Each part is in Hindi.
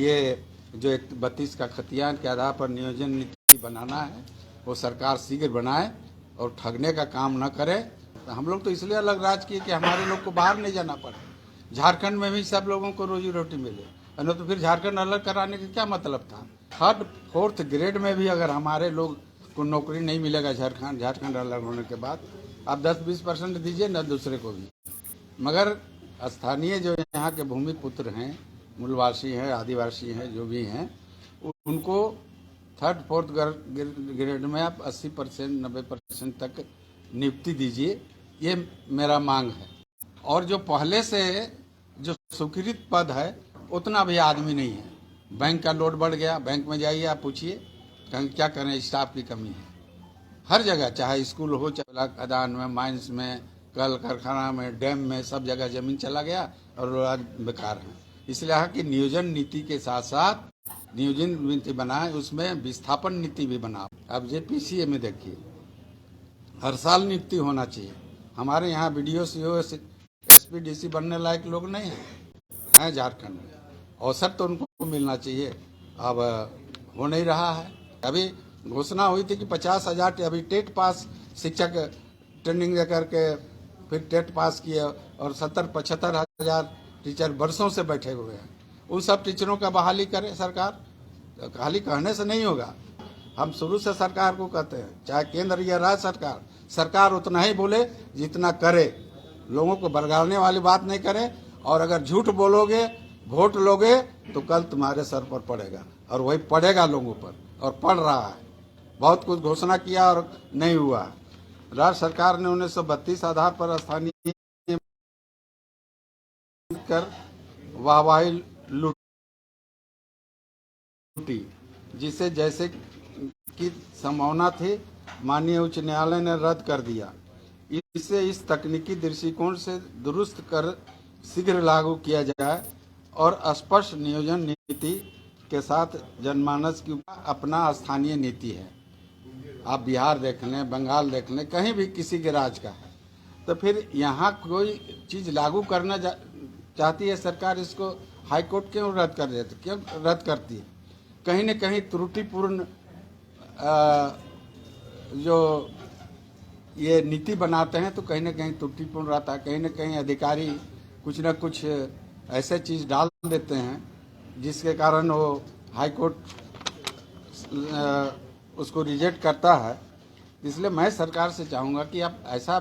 ये जो 32 का खतियान के आधार पर नियोजन नीति बनाना है वो सरकार शीघ्र बनाए और ठगने का काम न करे। हम लोग तो इसलिए अलग राज्य किए कि हमारे लोग को बाहर नहीं जाना पड़े, झारखंड में भी सब लोगों को रोजी रोटी मिले, न तो फिर झारखंड अलग कराने का क्या मतलब था। 3rd 4th ग्रेड में भी अगर हमारे लोग को नौकरी नहीं मिलेगा झारखंड अलग होने के बाद, आप 10-20% दीजिए न दूसरे को भी, मगर स्थानीय जो यहाँ के भूमि पुत्र हैं, मूलवासी हैं, आदिवासी हैं, जो भी हैं, उनको 3rd 4th ग्रेड में आप 80% 90% तक नियुक्ति दीजिए, ये मेरा मांग है। और जो पहले से जो स्वीकृत पद है उतना भी आदमी नहीं है। बैंक का लोड बढ़ गया, बैंक में जाइए आप पूछिए, क्या करें, स्टाफ की कमी है हर जगह, चाहे स्कूल हो, चाहे खदान में, माइंस में, कल कारखाना में, डैम में, सब जगह जमीन चला गया और लोग आज बेकार हैं। इसलिए कि नियोजन नीति के साथ साथ नियोजन नीति बनाए, उसमें विस्थापन नीति भी बनाओ। अब JPCA में देखिए, हर साल नियुक्ति होना चाहिए। हमारे यहाँ BDO CO SP DC बनने लायक लोग नहीं हैं झारखंड में, अवसर तो उनको मिलना चाहिए, अब हो नहीं रहा है। अभी घोषणा हुई थी कि 50,000, अभी टेट पास शिक्षक ट्रेनिंग दे करके फिर टेट पास किए और 70-75 हजार टीचर वर्षों से बैठे हुए हैं। उन सब टीचरों का बहाली करे सरकार, खाली कहने से नहीं होगा। हम शुरू से सरकार को कहते हैं, चाहे केंद्र या राज्य सरकार उतना ही बोले जितना करे, लोगों को बरगाड़ने वाली बात नहीं करे। और अगर झूठ बोलोगे, वोट लोगे, तो कल तुम्हारे सर पर पड़ेगा, और वही पड़ेगा लोगों पर, और पड़ रहा है। बहुत कुछ घोषणा किया और नहीं हुआ। राज्य सरकार ने 1932 आधार पर स्थानीय कर वाहवाही लूटी, जिसे जैसे की संभावना थी माननीय उच्च न्यायालय ने रद्द कर दिया। इसे इस तकनीकी दृष्टिकोण से दुरुस्त कर शीघ्र लागू किया जाए और स्पष्ट नियोजन नीति के साथ जनमानस की अपना स्थानीय नीति है। आप बिहार देख लें, बंगाल देख लें, कहीं भी किसी के राज्य का है, तो फिर यहाँ कोई चीज़ लागू करना चाहती है सरकार, इसको हाई कोर्ट क्यों रद्द कर देती, क्यों रद्द करती है। कहीं न कहीं त्रुटिपूर्ण जो ये नीति बनाते हैं तो कहीं न कहीं त्रुटिपूर्ण रहता है। कहीं न कहीं अधिकारी कुछ न कुछ ऐसे चीज़ डाल देते हैं जिसके कारण वो हाई कोर्ट उसको रिजेक्ट करता है। इसलिए मैं सरकार से चाहूँगा कि आप ऐसा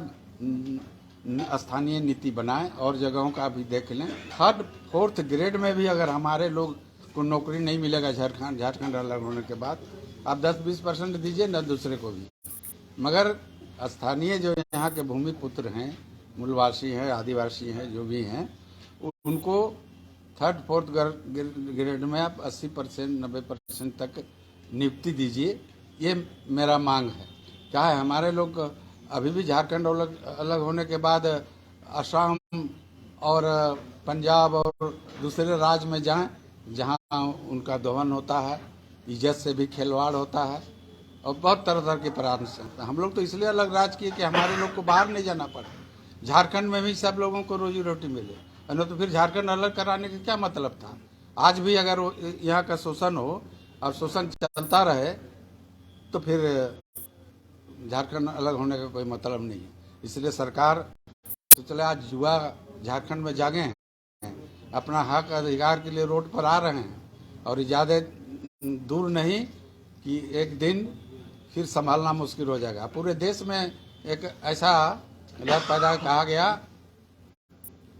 स्थानीय नीति बनाएं और जगहों का भी देख लें। 3rd 4th ग्रेड में भी अगर हमारे लोग को नौकरी नहीं मिलेगा झारखंड अलग होने के बाद, आप 10-20% दीजिए न दूसरे को भी, मगर स्थानीय जो यहाँ के भूमि पुत्र हैं, मूलवासी हैं, आदिवासी हैं, जो भी हैं, उनको 3rd 4th ग्रेड में आप 80% 90% तक नियुक्ति दीजिए, ये मेरा मांग है। क्या है, हमारे लोग अभी भी झारखंड अलग होने के बाद असम और पंजाब और दूसरे राज्य में जाएं, जहां उनका दोहन होता है, इज्जत से भी खिलवाड़ होता है और बहुत तरह के प्रांत से। हम लोग तो इसलिए अलग राज्य किए कि हमारे लोग को बाहर नहीं जाना पड़े, झारखंड में भी सब लोगों को रोजी रोटी मिले, न तो फिर झारखंड अलग कराने का क्या मतलब था। आज भी अगर यहाँ का शोषण हो और शोषण चलता रहे तो फिर झारखंड अलग होने का कोई मतलब नहीं है। इसलिए सरकार तो चले, आज युवा झारखंड में जागे हैं, अपना हक अधिकार के लिए रोड पर आ रहे हैं, और ज़्यादा दूर नहीं कि एक दिन फिर संभालना मुश्किल हो जाएगा। पूरे देश में एक ऐसा लहर पैदा कहा गया,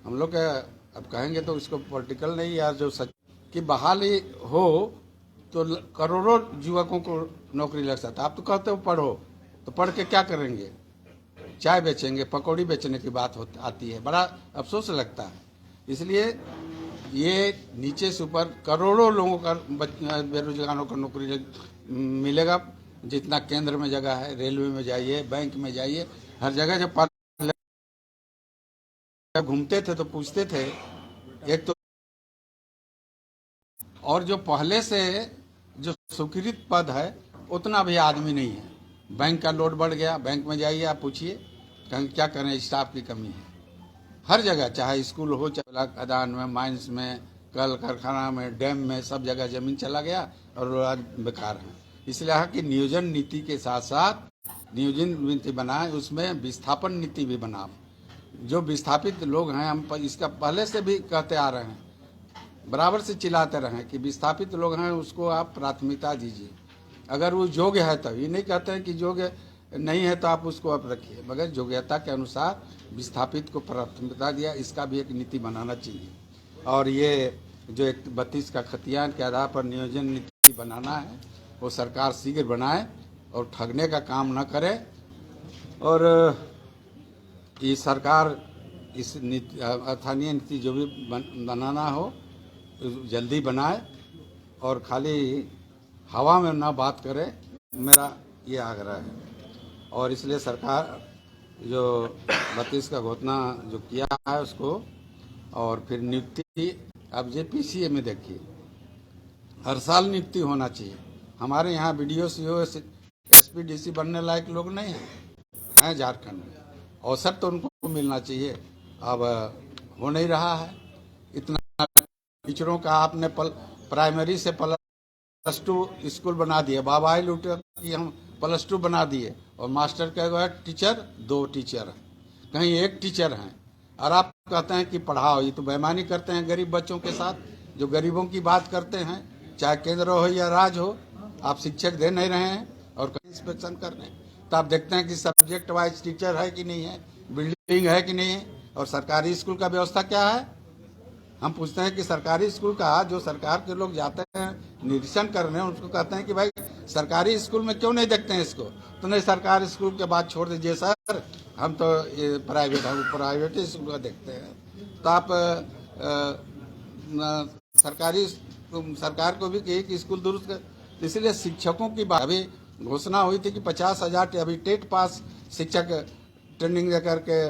हम लोग अब कहेंगे तो इसको पॉलिटिकल नहीं, यार जो सच की बहाली हो तो करोड़ों युवकों को नौकरी लग सकता है। आप तो कहते हो पढ़ो, तो पढ़ के क्या करेंगे, चाय बेचेंगे, पकौड़ी बेचने की बात आती है, बड़ा अफसोस लगता है। इसलिए ये नीचे से ऊपर करोड़ों लोगों का बेरोजगारों को नौकरी मिलेगा, जितना केंद्र में जगह है। रेलवे में जाइए, बैंक में जाइए, हर जगह जब घूमते थे तो पूछते थे, एक तो और जो पहले से जो स्वीकृत पद है उतना भी आदमी नहीं है। बैंक का लोड बढ़ गया, बैंक में जाइए आप पूछिए, क्या करें, स्टाफ की कमी है हर जगह, चाहे स्कूल हो, चाहे खदान में, माइंस में, कल कारखाना में, डैम में, सब जगह जमीन चला गया और लोग आज बेकार हैं। इसलिए यहाँ की नियोजन नीति के साथ साथ नियोजन नीति बनाए, उसमें विस्थापन नीति भी बना। जो विस्थापित लोग हैं, हम इसका पहले से भी कहते आ रहे हैं, बराबर से चिल्लाते रहे कि विस्थापित लोग हैं उसको आप प्राथमिकता दीजिए। अगर वो योग्य है तो, ये नहीं कहते हैं कि योग्य नहीं है तो आप उसको आप रखिए, मगर योग्यता के अनुसार विस्थापित को प्राथमिकता दिया, इसका भी एक नीति बनाना चाहिए। और ये जो 32 का खतियान के आधार पर नियोजन नीति बनाना है, वो सरकार शीघ्र बनाए और ठगने का काम न करे। और ये सरकार इस स्थानीय नीति जो भी बनाना हो जल्दी बनाए और खाली हवा में ना बात करे, मेरा ये आग्रह है। और इसलिए सरकार जो 32 का घोषणा जो किया है उसको, और फिर नियुक्ति, अब जेपीसीए में देखिए हर साल नियुक्ति होना चाहिए। हमारे यहाँ बीडीओ, सीओ, एसपी, डीसी बनने लायक लोग नहीं हैं झारखंड में, अवसर तो उनको मिलना चाहिए। अब हो नहीं रहा है। इतना टीचरों का आपने प्राइमरी से +2 स्कूल बना दिए, बाबा लूटे कि हम +2 बना दिए, और मास्टर के टीचर 2 टीचर हैं, कहीं 1 टीचर हैं, और आप कहते हैं कि पढ़ाओ। ये तो बेईमानी करते हैं गरीब बच्चों के साथ। जो गरीबों की बात करते हैं, चाहे केंद्र हो या राज्य हो, आप शिक्षक दे नहीं रहे हैं और कहीं इंस्पेक्शन कर रहे हैं। तो आप देखते हैं कि सब्जेक्ट वाइज टीचर है कि नहीं है, बिल्डिंग है कि नहीं है, और सरकारी स्कूल का व्यवस्था क्या है। हम पूछते हैं कि सरकारी स्कूल का, जो सरकार के लोग जाते हैं निरीक्षण करने, उनको कहते हैं कि भाई सरकारी स्कूल में क्यों नहीं देखते हैं इसको, तो नहीं सरकारी स्कूल के बाद छोड़ दीजिए सर, हम तो ये प्राइवेट स्कूल का देखते हैं। तो आप सरकार को भी कहिए कि स्कूल दुरुस्त कर। इसलिए शिक्षकों की बात, अभी घोषणा हुई थी कि 50,000 अभी टेट पास शिक्षक ट्रेनिंग लेकर के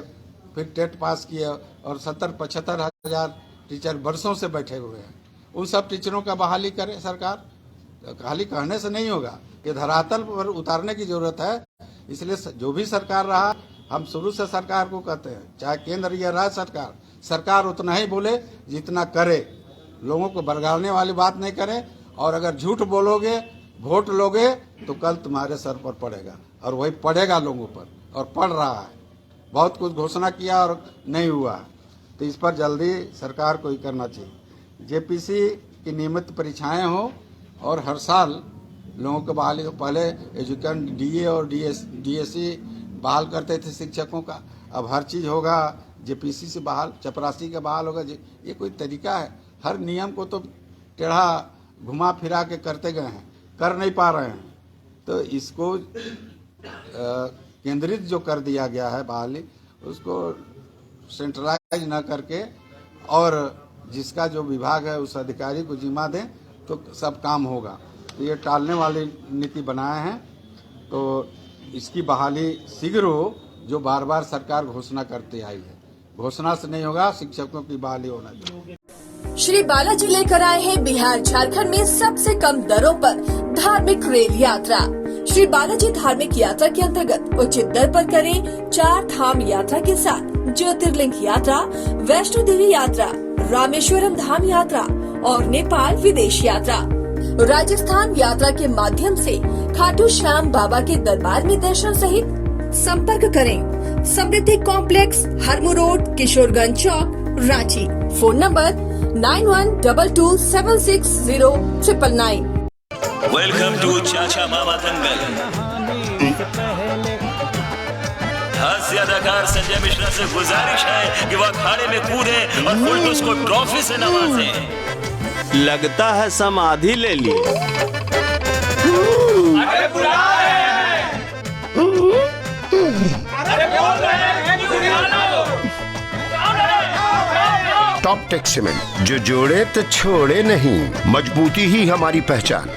फिर टेट पास किए, और 70-75 हजार टीचर वर्षों से बैठे हुए हैं। उन सब टीचरों का बहाली करे सरकार। खाली कहने से नहीं होगा, ये धरातल पर उतारने की जरूरत है। इसलिए जो भी सरकार रहा, हम शुरू से सरकार को कहते हैं, चाहे केंद्र या राज्य सरकार उतना ही बोले जितना करे, लोगों को बरगाड़ने वाली बात नहीं करे। और अगर झूठ बोलोगे, वोट लोगे, तो कल तुम्हारे सर पर पड़ेगा, और वही पड़ेगा लोगों पर, और पड़ रहा है। बहुत कुछ घोषणा किया और नहीं हुआ, तो इस पर जल्दी सरकार को ही करना चाहिए। जेपीसी की नियमित परीक्षाएं हो, और हर साल लोगों को बहाली हो। पहले एजुकेशन डीए और डीएससी बहाल करते थे शिक्षकों का, अब हर चीज़ होगा जेपीसी से बहाल, चपरासी का बहाल होगा। ये कोई तरीका है? हर नियम को तो टेढ़ा घुमा फिरा के करते गए हैं, कर नहीं पा रहे हैं। तो इसको केंद्रित जो कर दिया गया है बहाली, उसको सेंट्रलाइज न करके, और जिसका जो विभाग है उस अधिकारी को जिम्मा दें, तो सब काम होगा। तो ये टालने वाली नीति बनाए हैं, तो इसकी बहाली शीघ्र हो, जो बार बार सरकार घोषणा करते आई है। घोषणा से नहीं होगा, शिक्षकों की बहाली होना चाहिए। श्री बालाजी लेकर आए हैं बिहार झारखंड में सबसे कम दरों पर धार्मिक रेल यात्रा। श्री बालाजी धार्मिक यात्रा के अंतर्गत उचित दर पर करें 4 धाम यात्रा के साथ ज्योतिर्लिंग यात्रा, वैष्णो देवी यात्रा, रामेश्वरम धाम यात्रा और नेपाल विदेश यात्रा। राजस्थान यात्रा के माध्यम से खाटू श्याम बाबा के दरबार में दर्शन सहित संपर्क करें Samriddhi complex, Harmu road, Kishorganj Chowk, Ranchi. Phone number 9122760999। Welcome to Chacha Mama दंगल। हास्य अदाकार संजय मिश्रा से गुजारिश है कि वह अखाड़े में कूदे और फुलटूस को ट्रॉफी से नवाजे। लगता है समाधि ले ली। अरे बुला रहे हैं। अरे बोल रहे हैं कि बुला लो। टॉप टेक सीमेंट, जो जोड़े तो छोड़े नहीं, मजबूती ही हमारी पहचान।